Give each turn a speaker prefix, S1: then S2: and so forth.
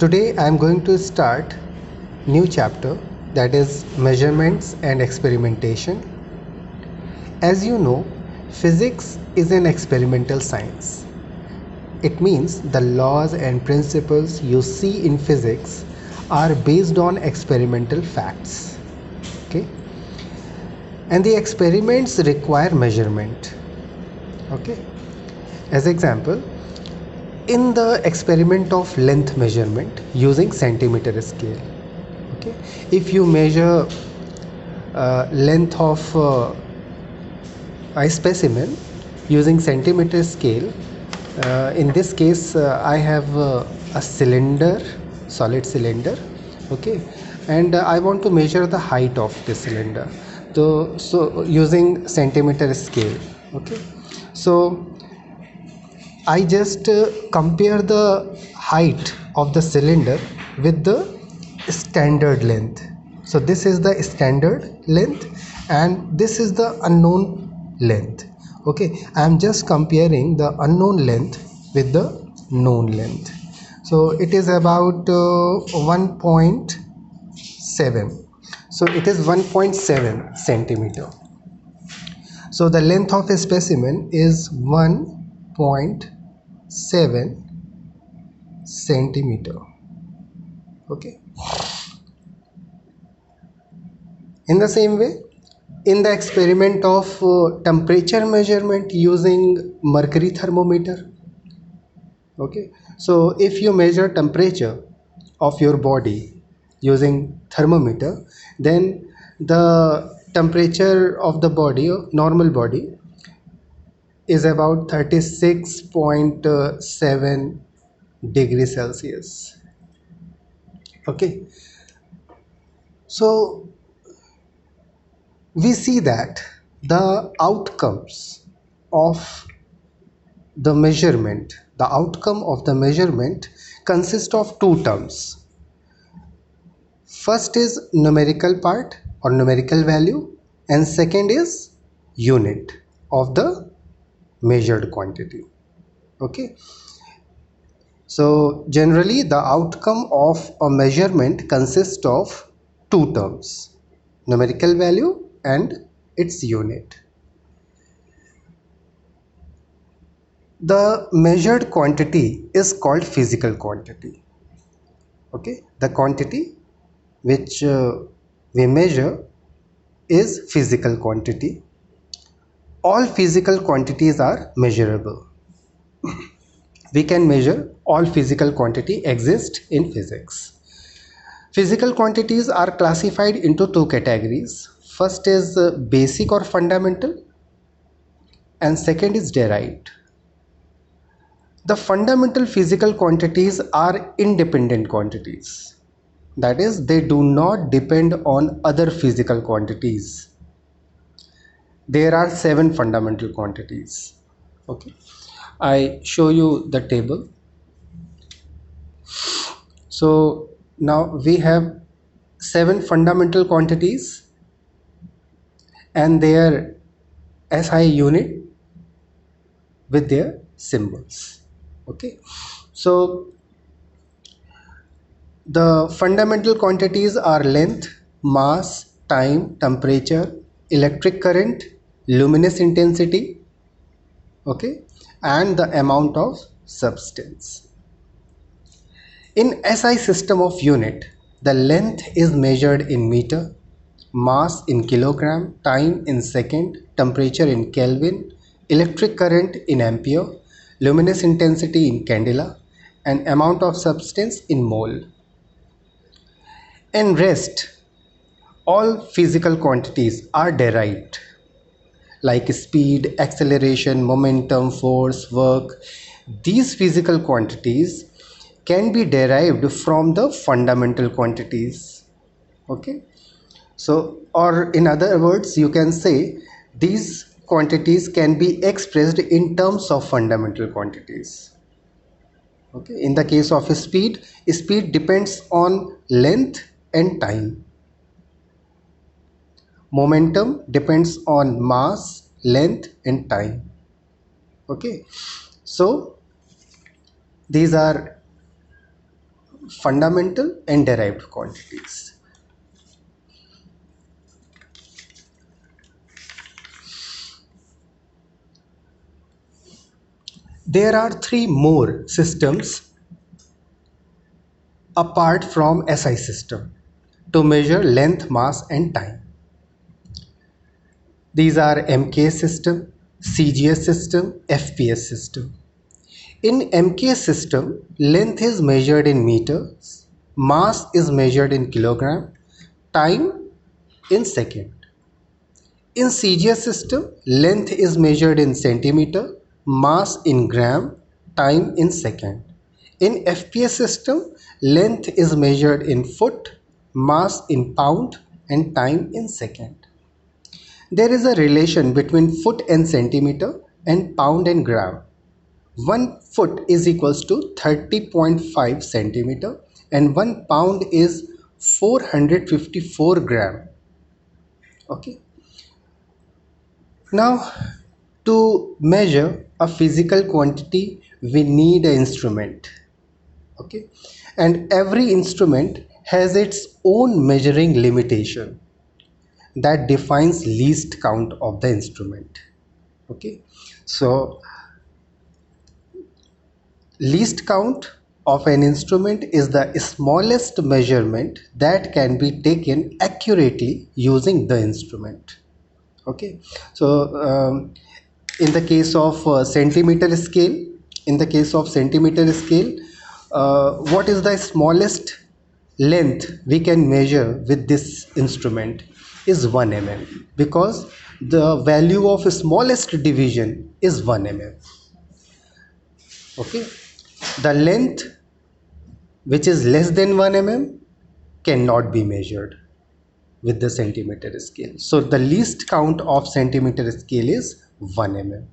S1: Today I am going to start new chapter, that is measurements and experimentation. As you know, physics is an experimental science. It means the laws and principles you see in physics are based on experimental facts. Okay? And the experiments require measurement. Okay? As example, in the experiment of length measurement using centimeter scale, okay, if you measure length of a specimen using centimeter scale, in this case I have a cylinder, solid cylinder, okay, and I want to measure the height of this cylinder, so using centimeter scale, okay, so I just compare the height of the cylinder with the standard length. So this is the standard length and this is the unknown length. Okay, I am just comparing the unknown length with the known length. So it is about 1.7. So it is 1.7 centimeter. So the length of a specimen is 1.7 centimeter. Okay. In the same way, in the experiment of temperature measurement using mercury thermometer, okay, so if you measure temperature of your body using thermometer, then the temperature of the body, normal body, is about 36.7 degrees Celsius. Okay, so we see that the outcomes of the measurement, consists of two terms. First is numerical part or numerical value, and second is unit of the measured quantity. Okay, so generally the outcome of a measurement consists of two terms, numerical value and its unit. The measured quantity is called physical quantity. Okay, the quantity which we measure is physical quantity. All physical quantities are measurable. We can measure all physical quantity exist in physics. Physical quantities are classified into two categories. First is basic or fundamental, and second is derived. The fundamental physical quantities are independent quantities. That is, they do not depend on other physical quantities. There are 7 fundamental quantities. Okay, I show you the table. So now we have 7 fundamental quantities and their SI unit with their symbols. Okay, so the fundamental quantities are length, mass, time, temperature, electric current, luminous intensity, okay, and the amount of substance. In SI system of unit, the length is measured in meter, mass in kilogram, time in second, temperature in Kelvin, electric current in ampere, luminous intensity in candela, and amount of substance in mole. In rest, all physical quantities are derived, like speed, acceleration, momentum, force, work. These physical quantities can be derived from the fundamental quantities. Okay, so, or in other words, you can say these quantities can be expressed in terms of fundamental quantities. Okay, in the case of speed depends on length and time. Momentum depends on mass, length and time. Okay, so these are fundamental and derived quantities. There are three more systems apart from SI system to measure length, mass and time. These are MK system, CGS system, FPS system. In MK system, length is measured in meters, mass is measured in kilogram, time in second. In CGS system, length is measured in centimeter, mass in gram, time in second. In FPS system, length is measured in foot, mass in pound and time in second. There is a relation between foot and centimeter and pound and gram. 1 foot is equals to 30.5 centimeter and 1 pound is 454 gram. Okay. Now, to measure a physical quantity, we need an instrument. Okay. And every instrument has its own measuring limitation that defines least count of the instrument. Okay. So, least count of an instrument is the smallest measurement that can be taken accurately using the instrument. Okay, so in the case of centimeter scale, what is the smallest length we can measure with this instrument is 1 mm, because the value of smallest division is 1 mm. Okay, the length which is less than 1 mm cannot be measured with the centimeter scale. So the least count of centimeter scale is 1 mm.